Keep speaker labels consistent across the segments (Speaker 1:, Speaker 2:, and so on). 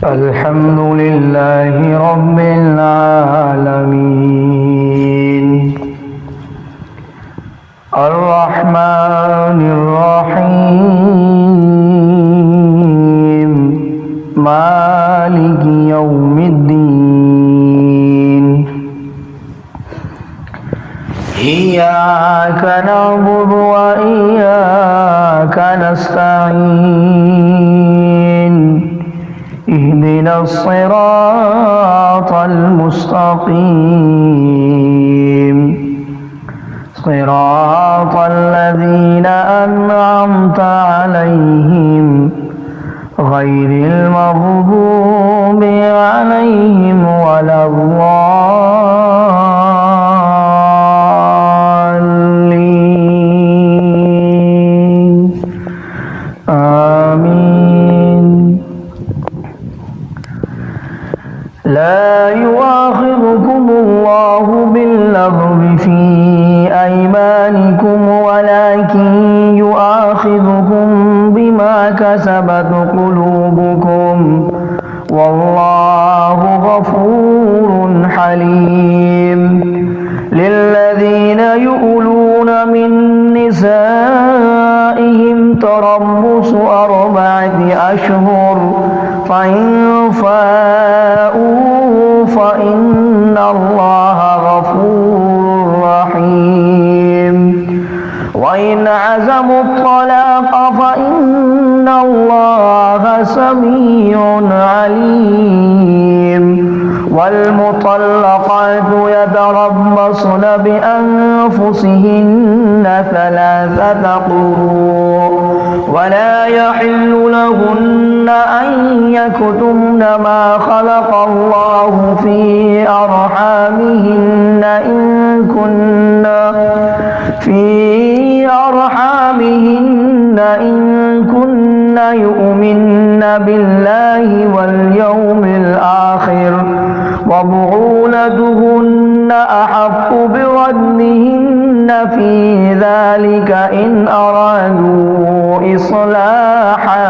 Speaker 1: الحمد لله رب العالمين الرحمن الرحيم مالك يوم الدين إياك نعبد وإياك نستعين اهدنا الصراط المستقيم صراط الذين أنعمت عليهم غير المغضوب عليهم ولا الضالين آمين. لا يؤاخذكم الله باللغو في أيمانكم ولكن يؤاخذكم بما كسبت قلوبكم والله غفور حليم. للذين يؤلون من نسائهم تربص 4 أشهر فإن فاءوا فإن الله غفور رحيم. وإن عزموا الطلاق فإن الله سميع عليم. والمطلقات يتربصن بأنفسهن 3 قروء ولا يحل لهن أن يكتمن ما خلق الله في أرحامهن إن كن يؤمن بالله واليوم الآخر وبعولتهن أحق بردهن في ذلك إن أرادوا إصلاحا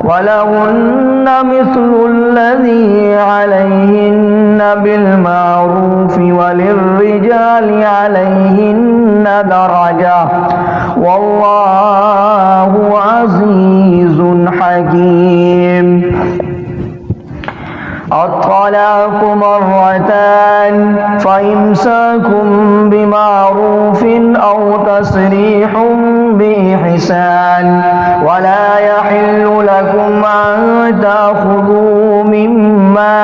Speaker 1: ولهن مثل الذي عليهن بالمعروف وللرجال عليهن درجة والله عزيز حكيم. الطلاق 2 فإمساك بمعروف أو تسريح بإحسان ولا يحل لكم أن تأخذوا مما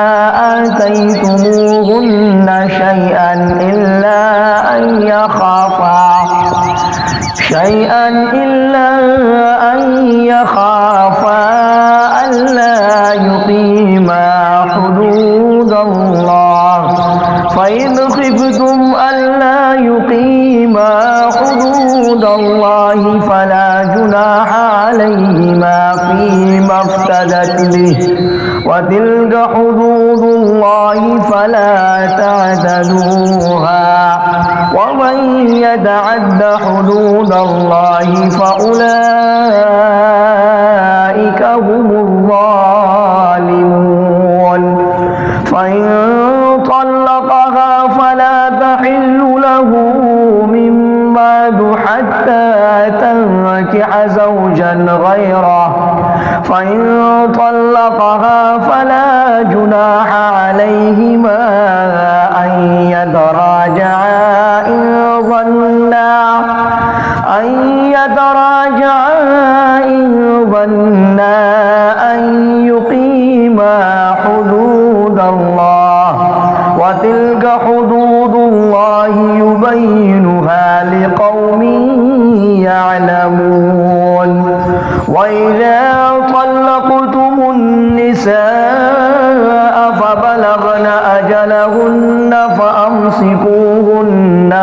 Speaker 1: آتيتموهن شيئا إلا أن يخافا ألا يقيما حدود الله فإن خفتم ألا يقيما حدود الله فلا جناح عليهما فيما افتدت به وتلك حدود الله فلا تعتدوها ومن يتعد حدود الله فأولئك هم الظالمون. فإن طلقها فلا تحل له من بعد حتى تنكح زوجا غيره فإن طلقها فلا جناح عليهما أن يتراجعا إن ظنا أن يقيما حدود الله وتلك حدود الله يبينها لقوم يعلمون. وإذا طلقتم النساء فبلغن أجلهن فأمسكوهن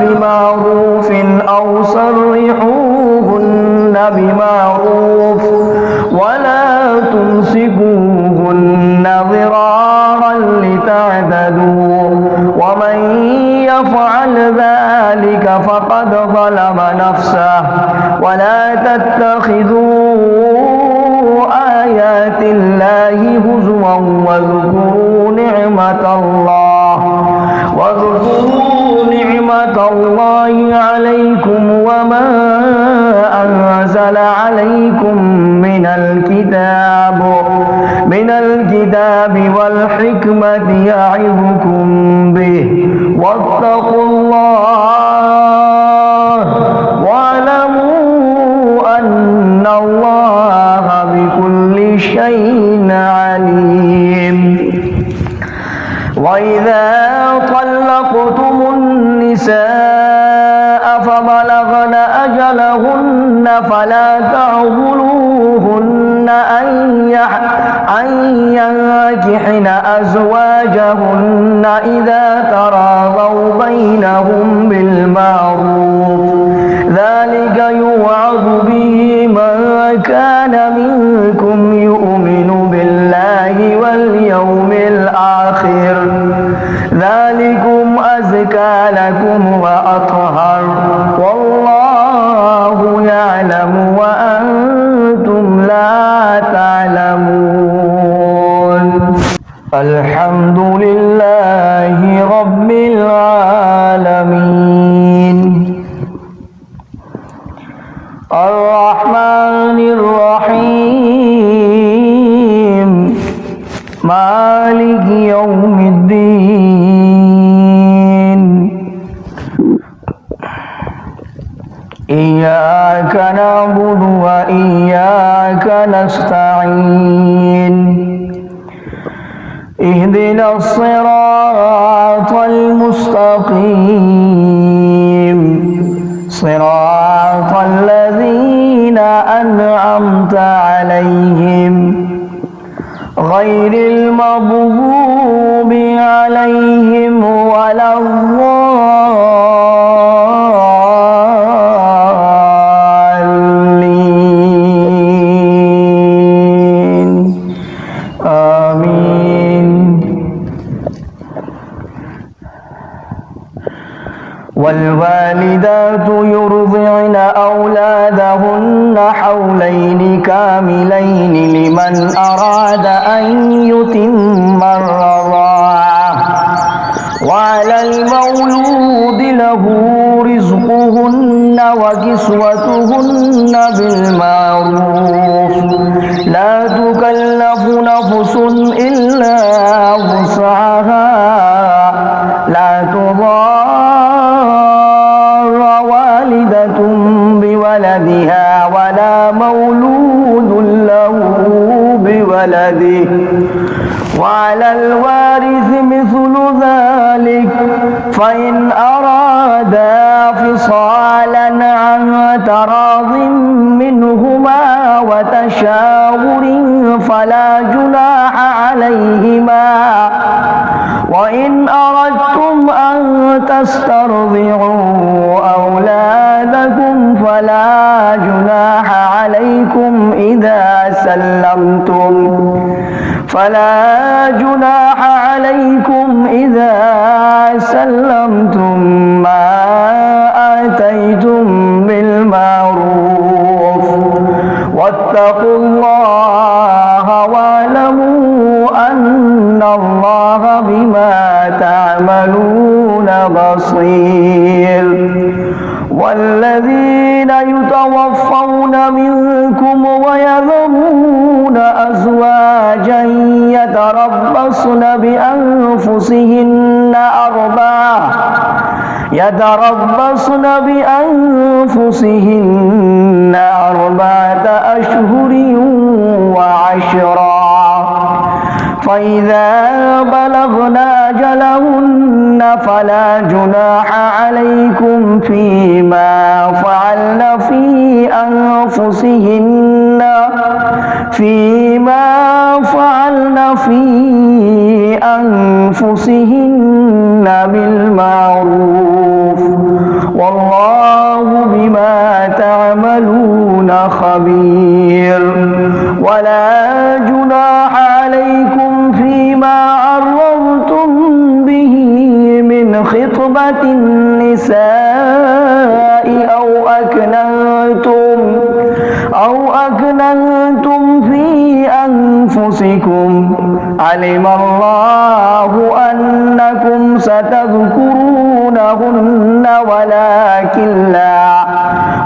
Speaker 1: بمعروف أو سرحوهن بمعروف ولا تمسكوهن ضرارا تعتدوا ومن يفعل ذلك فقد ظلم نفسه ولا تتخذوا آيات الله هزوا واذكروا نعمة الله عليكم وما أنزل عليكم من الكتاب والحكمة يعظكم به واتقوا الله واعلموا أن الله بكل شيء عليم. وإذا طلقتم النساء فبلغن أجلهن فلا تعضلوهن أن ينكحن أزواجهن إذا تراضوا بينهم بالمعروف ذلك يوعظ به من كان منكم يؤمن بالله واليوم الآخر ذلكم أزكى لكم وأطهر والله يعلم وأنتم لا تعلمون. الحمد لله رب العالمين الرحمن الرحيم مالك يوم الدين إياك نعبد وإياك نستعين اهدنا الصراط المستقيم صراط الذين أنعمت عليهم غير المغضوب عليهم ولا الضالين آمين. والوالدات يرضعن أولادهن حولين كاملين لمن أراد أن يتم الرضاعة وعلى المولود له رزقهن وكسوتهن بالمعروف لا تكلف نفس إلا وسعها لا تضار والدة بولدها ولا مولود له بولده وعلى الوارث مثل ذلك فإن أرادا فصالا عن تراض منهما وتشاور فلا جناح عليهما وإن أردتم أن تسترضعوا أولادكم فلا جناح عليكم إذا سلمتم ما آتيتم بالمعروف واتقوا الله واعلموا أن الله بما تعملون بصير. والذين يتوفون منكم ويذرون أزواجا يتربصن بأنفسهن أربعة أشهر وعشرا فإذا بلغن أجلهن فلا جناح عليكم فيما فعلن في أنفسهن بالمعروف والله بما تعملون خبير. ولا جناح عليكم فيما عرضتم عصمة النساء أو أكننتم في أنفسكم علم الله أنكم ستذكرونهن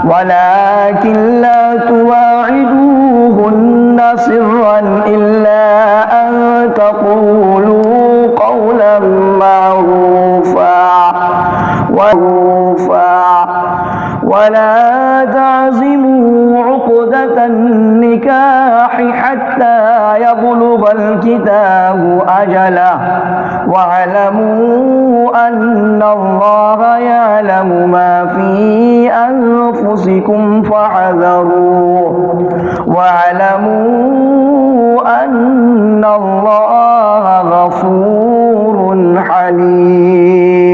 Speaker 1: ولكن لا تواعدوهن سرا إلا أن تقولوا قولا معروفا ولا تعزموا عقدة النكاح حتى يبلغ الكتاب أجله واعلموا أن الله يعلم ما في أنفسكم فاحذروه واعلموا أن الله غفور حليم.